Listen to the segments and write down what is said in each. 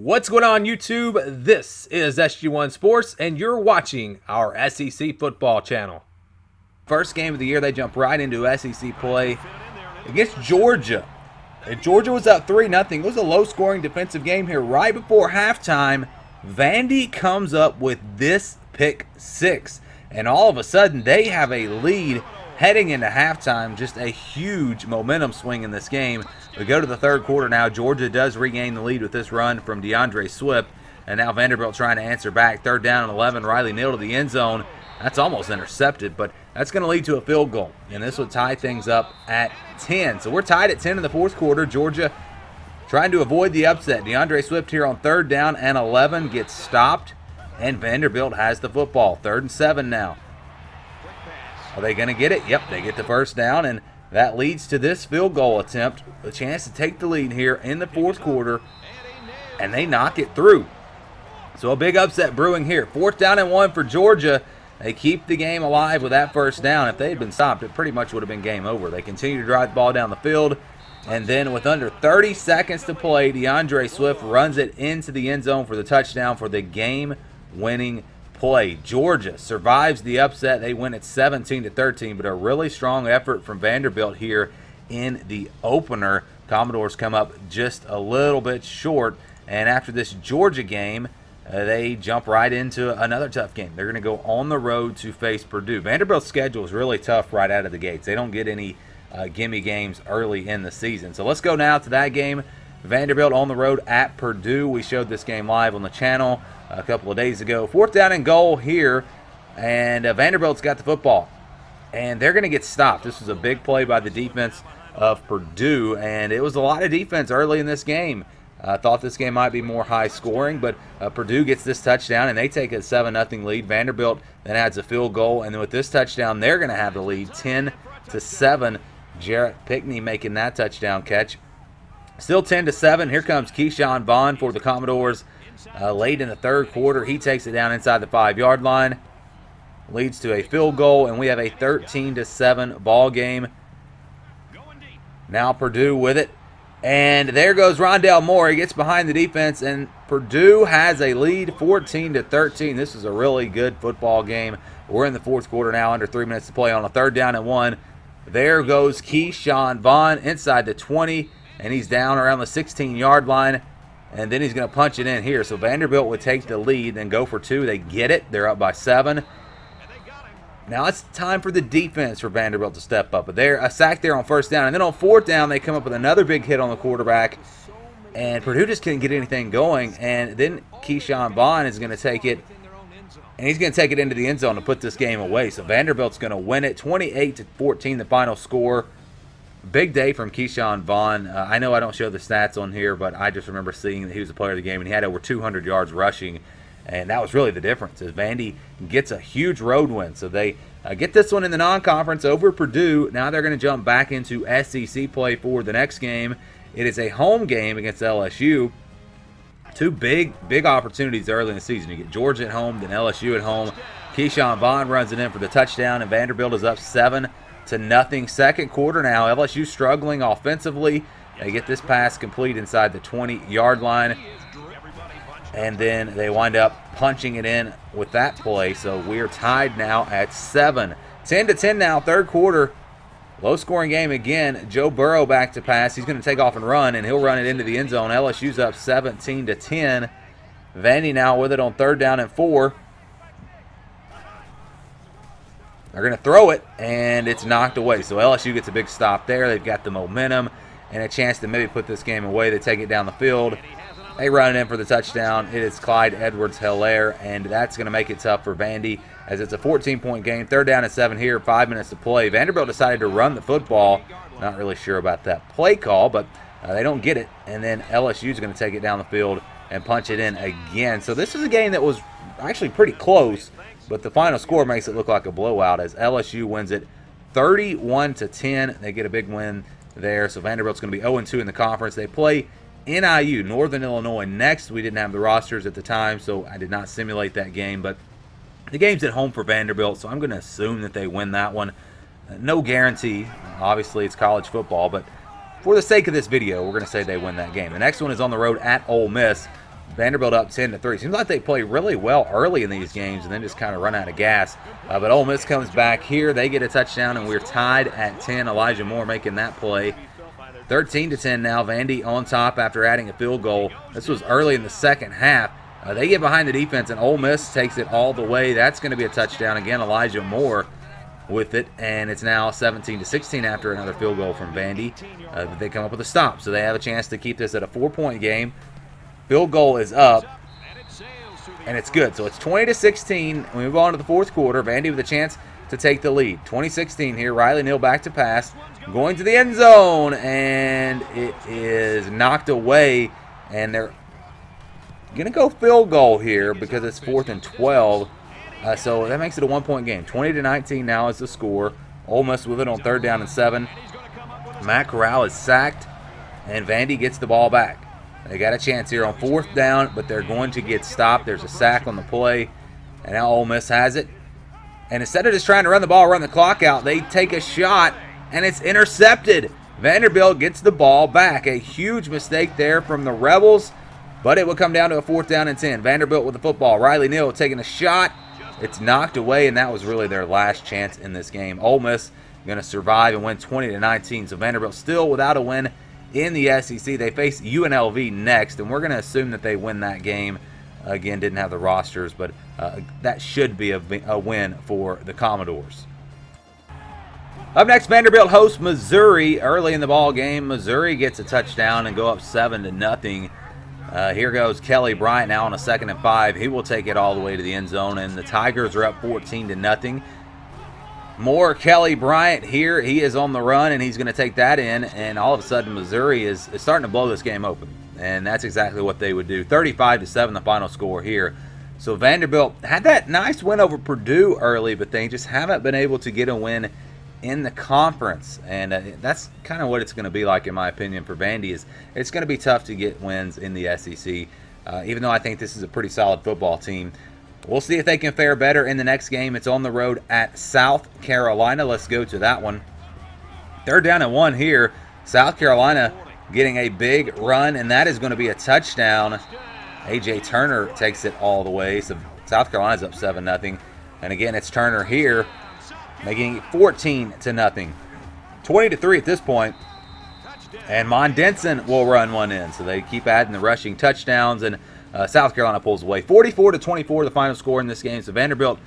What's going on, YouTube? This is SG1 Sports, and you're watching our SEC football channel. First game of the year, they jump right into SEC play against Georgia. And Georgia was up 3-0. It was a low-scoring defensive game here. Right before halftime, Vandy comes up with this pick six. And all of a sudden, they have a lead heading into halftime. Just a huge momentum swing in this game. We go to the third quarter now. Georgia does regain the lead with this run from DeAndre Swift. And now Vanderbilt trying to answer back. 3rd down and 11. Riley Neal to the end zone. That's almost intercepted, but that's going to lead to a field goal. And this will tie things up at 10. So we're tied at 10 in the fourth quarter. Georgia trying to avoid the upset. DeAndre Swift here on 3rd down and 11 gets stopped. And Vanderbilt has the football. 3rd and 7 now. Are they going to get it? Yep, they get the first down, and that leads to this field goal attempt. A chance to take the lead here in the fourth quarter, and they knock it through. So a big upset brewing here. 4th down and 1 for Georgia. They keep the game alive with that first down. If they had been stopped, it pretty much would have been game over. They continue to drive the ball down the field, and then with under 30 seconds to play, DeAndre Swift runs it into the end zone for the touchdown for the game-winning play. Georgia survives the upset. They win at 17-13, but a really strong effort from Vanderbilt here in the opener. Commodores come up just a little bit short, and after this Georgia game, they jump right into another tough game. They're going to go on the road to face Purdue. Vanderbilt's schedule is really tough right out of the gates. They don't get any gimme games early in the season. So let's go now to that game. Vanderbilt on the road at Purdue. We showed this game live on the channel a couple of days ago. 4th down and goal here, and Vanderbilt's got the football, and they're going to get stopped. This was a big play by the defense of Purdue, and it was a lot of defense early in this game. I thought this game might be more high scoring, but Purdue gets this touchdown, and they take a 7-0 lead. Vanderbilt then adds a field goal, and then with this touchdown, they're going to have the lead 10-7. Jarrett Pickney making that touchdown catch. Still 10-7. Here comes Keyshawn Vaughn for the Commodores. Late in the third quarter, he takes it down inside the 5-yard line. Leads to a field goal, and we have a 13-7 ball game. Now Purdue with it. And there goes Rondale Moore. He gets behind the defense, and Purdue has a lead 14-13. This is a really good football game. We're in the fourth quarter now, under 3 minutes to play on a 3rd down and 1. There goes Keyshawn Vaughn inside the 20, and he's down around the 16-yard line. And then he's going to punch it in here. So Vanderbilt would take the lead and go for 2. They get it. They're up by 7. Now it's time for the defense for Vanderbilt to step up. But they're a sack there on 1st down. And then on 4th down, they come up with another big hit on the quarterback. And Purdue just couldn't get anything going. And then Keyshawn Vaughn is going to take it. And he's going to take it into the end zone to put this game away. So Vanderbilt's going to win it. 28-14, the final score. Big day from Keyshawn Vaughn. I know I don't show the stats on here, but I just remember seeing that he was a player of the game, and he had over 200 yards rushing, and that was really the difference, as Vandy gets a huge road win. So they get this one in the non-conference over Purdue. Now they're going to jump back into SEC play for the next game. It is a home game against LSU. Two big opportunities early in the season. You get Georgia at home, then LSU at home. Keyshawn Vaughn runs it in for the touchdown, and Vanderbilt is up 7-0. Second quarter now. LSU struggling offensively. They get this pass complete inside the 20-yard line. And then they wind up punching it in with that play. So we're tied now at 7. 10-10 now, third quarter. Low-scoring game again. Joe Burrow back to pass. He's going to take off and run, and he'll run it into the end zone. LSU's up 17-10. Vandy now with it on 3rd down and 4. They're going to throw it, and it's knocked away. So LSU gets a big stop there. They've got the momentum and a chance to maybe put this game away. They take it down the field. They run it in for the touchdown. It is Clyde Edwards-Helaire, and that's going to make it tough for Vandy as it's a 14-point game. 3rd down and 7 here, 5 minutes to play. Vanderbilt decided to run the football. Not really sure about that play call, but they don't get it. And then LSU is going to take it down the field and punch it in again. So this is a game that was actually pretty close, but the final score makes it look like a blowout as LSU wins it 31-10. They get a big win there. So Vanderbilt's going to be 0-2 in the conference. They play NIU, Northern Illinois, next. We didn't have the rosters at the time, so I did not simulate that game. But the game's at home for Vanderbilt, so I'm going to assume that they win that one. No guarantee. Obviously, it's college football, but for the sake of this video, we're going to say they win that game. The next one is on the road at Ole Miss. Vanderbilt up 10-3. Seems like they play really well early in these games and then just kind of run out of gas. But Ole Miss comes back here. They get a touchdown, and we're tied at 10. Elijah Moore making that play. 13-10 now. Vandy on top after adding a field goal. This was early in the second half. They get behind the defense, and Ole Miss takes it all the way. That's going to be a touchdown. Again, Elijah Moore with it, and it's now 17-16 after another field goal from Vandy. They come up with a stop, so they have a chance to keep this at a 4-point game. Field goal is up, and it's good. So it's 20-16. We move on to the fourth quarter. Vandy with a chance to take the lead. 2016 here. Riley Neal back to pass, going to the end zone, and it is knocked away, and they're going to go field goal here because it's 4th and 12. So that makes it a 1-point game. 20-19 now is the score. Ole Miss with it on 3rd down and 7. Matt Corral is sacked, and Vandy gets the ball back. They got a chance here on 4th down, but they're going to get stopped. There's a sack on the play, and now Ole Miss has it. And instead of just trying to run the ball, run the clock out, they take a shot, and it's intercepted. Vanderbilt gets the ball back. A huge mistake there from the Rebels, but it will come down to a 4th down and 10. Vanderbilt with the football. Riley Neal taking a shot. It's knocked away, and that was really their last chance in this game. Ole Miss going to survive and win 20-19. So Vanderbilt still without a win in the SEC. They face UNLV next, and we're going to assume that they win that game. Again, didn't have the rosters, but that should be a win for the Commodores. Up next, Vanderbilt hosts Missouri early in the ball game. Missouri gets a touchdown and go up 7-0. Here goes Kelly Bryant now on a 2nd and 5. He will take it all the way to the end zone, and the Tigers are up 14-0. More Kelly Bryant here. He is on the run, and he's going to take that in, and all of a sudden Missouri is starting to blow this game open, and that's exactly what they would do. 35-7 the final score here. So Vanderbilt had that nice win over Purdue early, but they just haven't been able to get a win in the conference, and that's kind of what it's going to be like, in my opinion, for Vandy. Is it's going to be tough to get wins in the SEC, even though I think this is a pretty solid football team. We'll see if they can fare better in the next game. It's on the road at South Carolina. Let's go to that one. 3rd down and 1 here. South Carolina getting a big run, and that is going to be a touchdown. A.J. Turner takes it all the way. So South Carolina's up 7-0. And again, it's Turner here, making it 14-0. 20-3 at this point. And Mon Denson will run one in. So they keep adding the rushing touchdowns, and South Carolina pulls away. 44-24 the final score in this game. So Vanderbilt,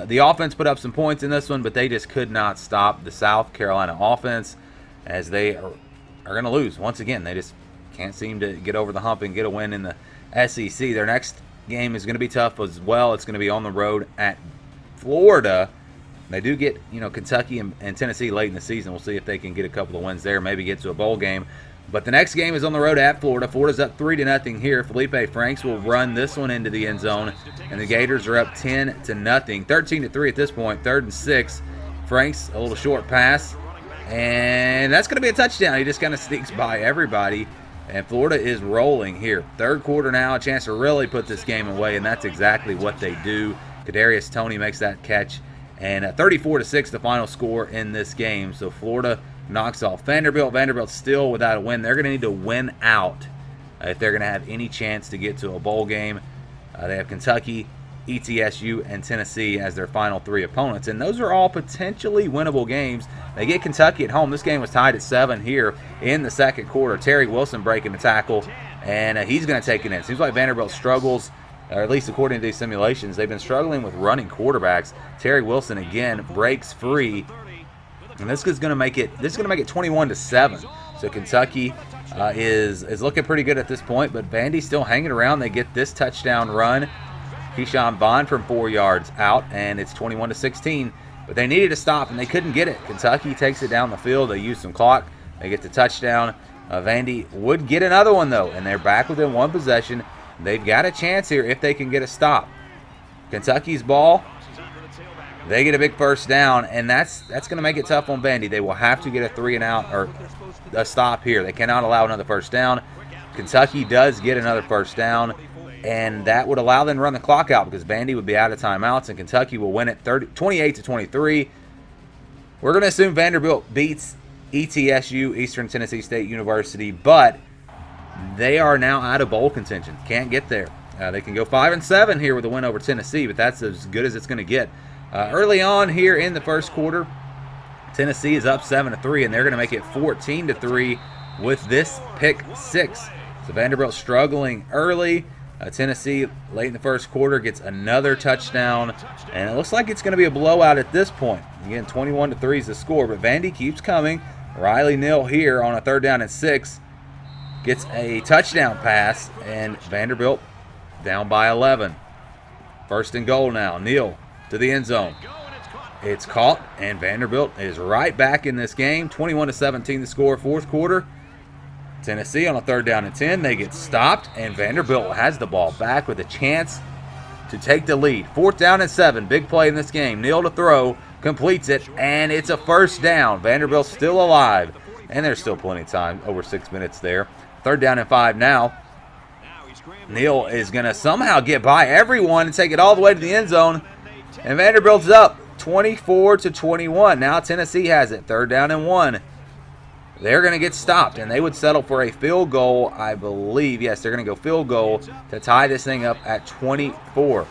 the offense put up some points in this one, but they just could not stop the South Carolina offense, as they are going to lose once again. They just can't seem to get over the hump and get a win in the SEC. Their next game is going to be tough as well. It's going to be on the road at Florida. They do get, Kentucky and Tennessee late in the season. We'll see if they can get a couple of wins there, maybe get to a bowl game. But the next game is on the road at Florida. Florida's up 3-0 here. Felipe Franks will run this one into the end zone, and the Gators are up 10-0. 13-3 at this point. 3rd and 6. Franks, a little short pass, and that's going to be a touchdown. He just kind of sneaks by everybody, and Florida is rolling here. 3rd quarter now, a chance to really put this game away, and that's exactly what they do. Kadarius Toney makes that catch, and 34-6 the final score in this game. So Florida knocks off Vanderbilt. Vanderbilt's still without a win. They're going to need to win out if they're going to have any chance to get to a bowl game. They have Kentucky, ETSU, and Tennessee as their final 3 opponents, and those are all potentially winnable games. They get Kentucky at home. This game was tied at 7 here in the 2nd quarter. Terry Wilson breaking the tackle, and he's going to take it in. Seems like Vanderbilt struggles, or at least according to these simulations, they've been struggling with running quarterbacks. Terry Wilson again breaks free, and this is going to make it 21-7. So Kentucky is looking pretty good at this point, but Vandy's still hanging around. They get this touchdown run. Keyshawn Vaughn from 4 yards out, and it's 21-16. But they needed to stop, and they couldn't get it. Kentucky takes it down the field. They use some clock. They get the touchdown. Vandy would get another one, though, and they're back within 1 possession. They've got a chance here if they can get a stop. Kentucky's ball. They get a big 1st down, and that's going to make it tough on Vandy. They will have to get a 3-and-out or a stop here. They cannot allow another 1st down. Kentucky does get another 1st down, and that would allow them to run the clock out because Vandy would be out of timeouts, and Kentucky will win it 28-23. We're going to assume Vanderbilt beats ETSU, Eastern Tennessee State University, but they are now out of bowl contention. Can't get there. They can go 5-7 here with a win over Tennessee, but that's as good as it's going to get. Early on here in the first quarter, Tennessee is up 7-3, and they're going to make it 14-3 with this pick six. So Vanderbilt struggling early. Tennessee, late in the first quarter, gets another touchdown, and it looks like it's going to be a blowout at this point. Again, 21-3 is the score, but Vandy keeps coming. Riley Neal here on a 3rd down and 6 gets a touchdown pass, and Vanderbilt down by 11. 1st and goal now. Neal to the end zone. It's caught, and Vanderbilt is right back in this game. 21-17 the score, 4th quarter. Tennessee on a 3rd down and 10. They get stopped, and Vanderbilt has the ball back with a chance to take the lead. 4th down and 7. Big play in this game. Neal to throw. Completes it, and it's a 1st down. Vanderbilt's still alive, and there's still plenty of time. Over 6 minutes there. 3rd down and 5 now. Neal is going to somehow get by everyone and take it all the way to the end zone, and Vanderbilt's up 24-21. Now Tennessee has it. 3rd down and 1. They're going to get stopped, and they would settle for a field goal, I believe. Yes, they're going to go field goal to tie this thing up at 24.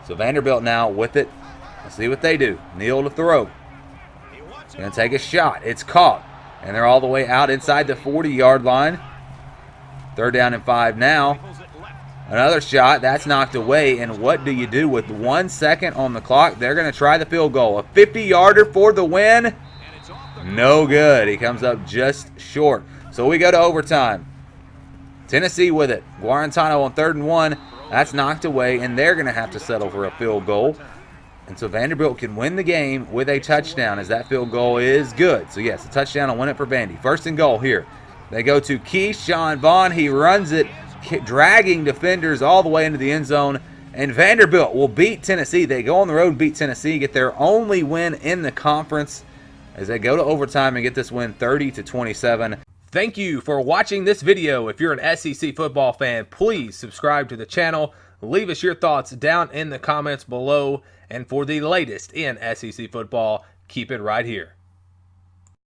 So Vanderbilt now with it. Let's see what they do. Neal to throw. He's going to take a shot. It's caught, and they're all the way out inside the 40-yard line. 3rd down and 5 now. Another shot. That's knocked away, and what do you do with 1 second on the clock? They're going to try the field goal. A 50-yarder for the win. No good. He comes up just short. So we go to overtime. Tennessee with it. Guarantano on 3rd and 1. That's knocked away, and they're going to have to settle for a field goal. And so Vanderbilt can win the game with a touchdown, as that field goal is good. So yes, a touchdown will win it for Vandy. 1st and goal here. They go to Keyshawn Vaughn. He runs it, dragging defenders all the way into the end zone. And Vanderbilt will beat Tennessee. They go on the road and beat Tennessee, get their only win in the conference, as they go to overtime and get this win 30-27. Thank you for watching this video. If you're an SEC football fan, please subscribe to the channel. Leave us your thoughts down in the comments below. And for the latest in SEC football, keep it right here.